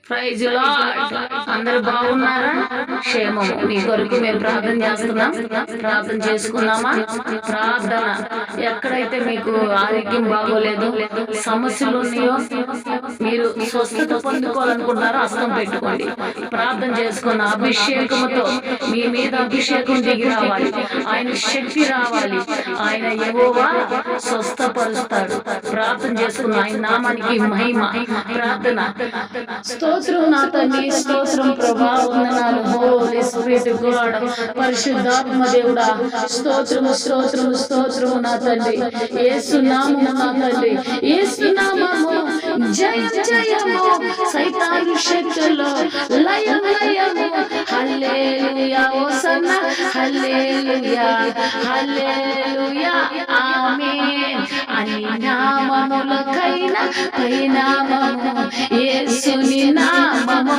Praise lord. అందరూ బాగున్నారా? క్షేమము. మీ కొరకు మేము ప్రార్థన చేస్తున్నాం. ప్రార్థన చేసుకుందామా? ప్రార్థన. ఎక్కడైతే మీకు ఆరోగ్యం బాగోలేదు, సమస్యలు ఉన్నాయో, మీరు స్వస్థత పొందుకోవాలనుకుంటున్నారో హస్తం పెట్టుకోండి. ప్రార్థన చేసుకున్న అభిషేకముతో మీ మీద అభిషేకం దిగి రావాలి. ఆయన శక్తి రావాలి. ఆయన యెహోవా స్వస్థపరుస్తాడు. ప్రార్థన చేసుకున్న ఆయన నామానికి మహిమ. ప్రార్థన. స్తోత్రం నా తండ్రి, స్తోత్రం ప్రభా, వందనాలు హోలీ స్పిరిట్ గాడ్, పరిశుద్ధాత్మ దేవుడా, స్తోత్రము స్తోత్రము స్తోత్రము నా తండ్రి. యేసు నామము నా తండ్రి, యేసు నామము జయం జయము, సైతాను శక్తులు లయం లయము. హల్లెలూయా హోసన్నా, హల్లెలూయా హల్లెలూయా ఆమేన్. అన్ని నామములకైనా పైనామము యేసుని నామము,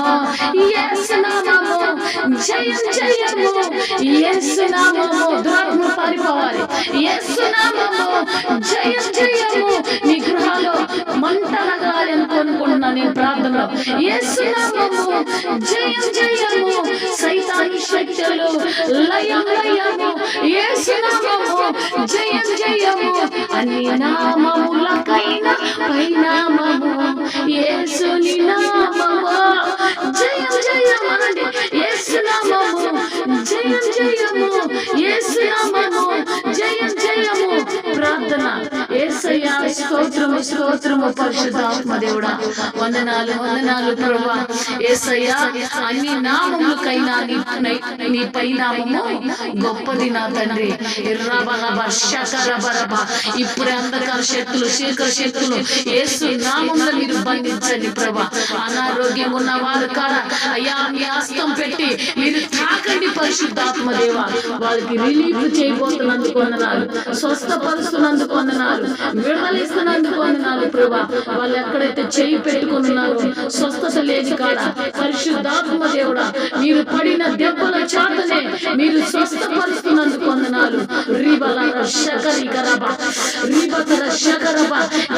యేసు నామము జయం జయము, యేసు నామము. దురాత్మ పారిపోవాలి. యేసు నామము జయం జయము. నీ గృహాలో మంటలగాలి అనుకుంటున్నా నేను ప్రార్థనలో. యేసు నామము జయం జయము, సైతాను శక్తులు లయం లయము. యేసు నామము జయం జయము. అన్ని నామములకైనా పైనామము యేసుని నామము జయం జయము. అనండి, యేసు నామము జయం జయము, యేసు నామము జయం జయము. ప్రార్థన. యేసయ్యా స్తోత్రము స్తోత్రము, పరిశుద్ధాత్మ దేవుడా, వందనాలు వందనాలు ప్రభువా. యేసయ్యా అన్ని నామములకైనా నీ పైనామము గొప్పది నా తండ్రి. ఎర్రబలబ శకరబరబ. ఇప్పుడే అంధకార శక్తులు, శీకర శక్తులు యేసు నామములో మీరు బంధించండి ప్రభా. అనారోగ్యం ఉన్న వారు కాడ అయ్యా మీ హస్తం పెట్టి మీరు తాకండి పరిశుద్ధాత్మ దేవ. వాళ్ళకి రిలీఫ్ చేయబోతున్నందుకు వందనాలు, స్వస్థపరుస్తున్నందుకు వందనాలు, విడుదలిస్తున్నందుకు వందనాలు ప్రభా. వాళ్ళు ఎక్కడైతే చేయి పెట్టుకుని ఉన్నారో స్వస్థత లేని కాడ పరిశుద్ధాత్మ దేవుడా, మీరు పడిన దెబ్బల చాటనే మీరు స్వస్థపరుస్తున్నందుకు వందనాలు.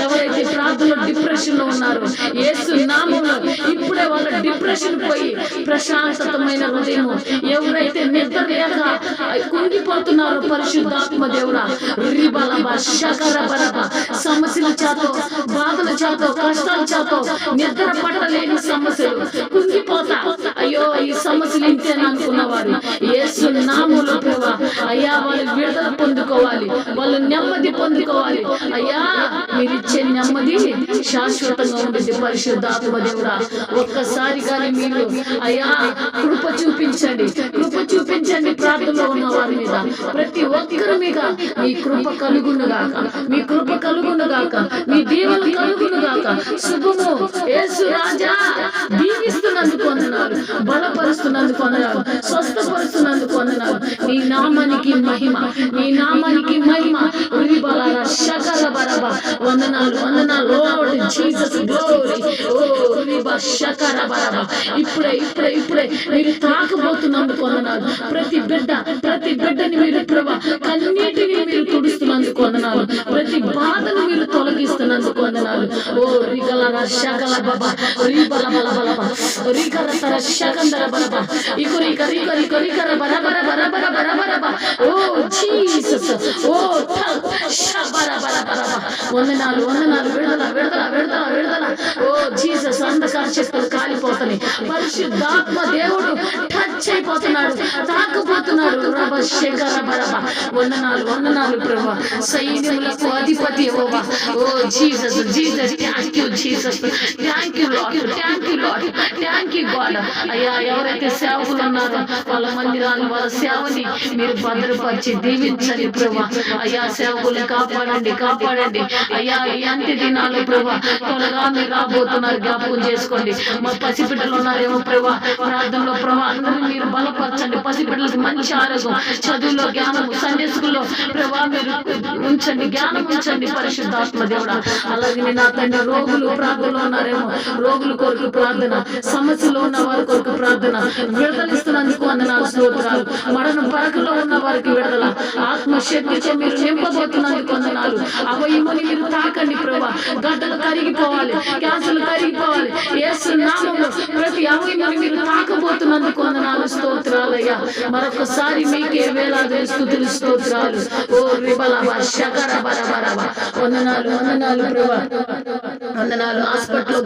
ఎవరైతే ప్రార్థనలో డిప్రెషన్ లో ఉన్నారో యేసు నామములో ఇప్పుడే వాళ్ళ డిప్రెషన్ పోయి ప్రశాంతమైన హృదయము, ఎవరైతే నిద్ర లేక కుంగిపోతున్నారో పరిశుద్ధాత్మ దేవుడా, సమస్యల చేతో, బాధల చేతో, కష్టాల చేతో, నిద్ర పట్టలేని సమస్యలు, కుంగిపోతా అయ్యో ఈ సమస్యలు ఇంతేనా అనుకున్నవారు యేసు నామములో ప్రభా అయ్యా వాళ్ళు విడుదల పొందుకోవాలి, వాళ్ళు నెమ్మది పొందుకోవాలి. అయ్యా మీరిచ్చే నెమ్మది శాశ్వతంగా ఉంటుంది పరిశుద్ధాత్మ దేవుడా. ఒక్కసారి కానీ మీరు అయ్యా కృప చూపించండి, కృప చూపించండి. ప్రార్థనలో ఉన్న వారి మీద, ప్రతి ఒక్కరి మీద మీ కృప కలుగునుగాక, మీ కృప కలుగునుగాక, మీ దీవెన కలుగునుగాక. శుభము యేసు రాజా దీవిస్తున్నందుకు వందనాలు, బలపరుస్తున్నందుకు వందనాలు, స్వస్థపరుస్తున్నందుకు వందనాలు. నీ నామానికి మహిమ, నీ నామానికి మహిమ. వందనాలు వందనాలు లార్డ్ జీసస్, గ్లోరీ. ఓ ఇప్పుడే ఇప్పుడే ఇప్పుడే మీరు తాకబోతున్నందుకు వందనాలు. ప్రతి బిడ్డని మీరు ప్రభా కన్నీటిని మీరు తుడుస్తున్నందుకు వందనాలు. ప్రతి బాధను మీరు తొలగిస్తున్నందుకు వందనాలు. ఓ రిగల శకల బబ రిబల బల బలబ రికర తర శకందర బలబ ఇకురిక రిక రిక రికర బరబర బరబర బరబరబ. ఓ జీసస్, ఓ శబర బర బరబ. వందనాలు వందనాలు. విడుదల విడుదల విడుదల విడుదల. ఓ జీసస్, అంధకార శక్తులు కాలిపోతున్నాయి. పరిశుద్ధాత్మ దేవుడు టచ్ అయిపోతున్నాడు, తాకపోతున్నాడు. రబ శకర బరబ. వందనాలు వందనాలు ప్రభా, సైన్యములకు అధిపతి యెహోవా. Oh Jesus, Jesus, thank you Jesus, thank you Lord, thank you Lord, thank you God. అయ్యా ఎవరైతే సేవకులు ఉన్నారో వాళ్ళ మందిరాలు, వాళ్ళ సేవని మీరు భద్రపరిచి దీవించండి ప్రభా. అయ్యా సేవకుల్ని కాపాడండి, కాపాడండి అయ్యా. ఈ అంత్య దినాలు ప్రభా త్వరగా మీరు రాబోతున్నారు, జ్ఞాపకం చేసుకోండి. మా పసిబిడ్డలు ఉన్నారేమో ప్రభా, ప్రార్థనలో ప్రభా అందరూ మీరు బలపరచండి. పసిబిడ్డలకు మంచి ఆరోగ్యం, చదువులో జ్ఞానము, సండే స్కూల్లో ప్రభా మీరు ఉంచండి, జ్ఞానం ఉంచండి పరిశుద్ధాత్మ దేవుడా. అలాగే నా తండ్రి రోగులు ప్రార్థనలో ఉన్నారేమో, రోగుల కొరకు ప్రార్థన, సమస్యలో ఉన్న వారి కొరకు ప్రార్థన, విడుదలిస్తున్నందుకు వందనాలు స్తోత్రాలు. మరణం పరకలో ఉన్న వారికి విడుదల, ఆత్మశక్తితో మీరు నింపబోతున్నందుకు వందనాలు. అవయముని మీరు తాకండి ప్రభా. గడ్డలు కరిగిపోవాలి, క్యాన్సర్లు కరిగిపోవాలి యేసు నామములో. ప్రతి అవయవాన్ని మీరు తాకబోతున్నందుకు వందనాలు, స్తోత్రాలయ్యా. మరొకసారి మీకే వేలాది స్తుతులు, స్తోత్రాలు. ఓ రిబలబ శకర బరబరబ. వందనాలు వందనాలు ప్రభా, వందనాలు. హాస్పిటల్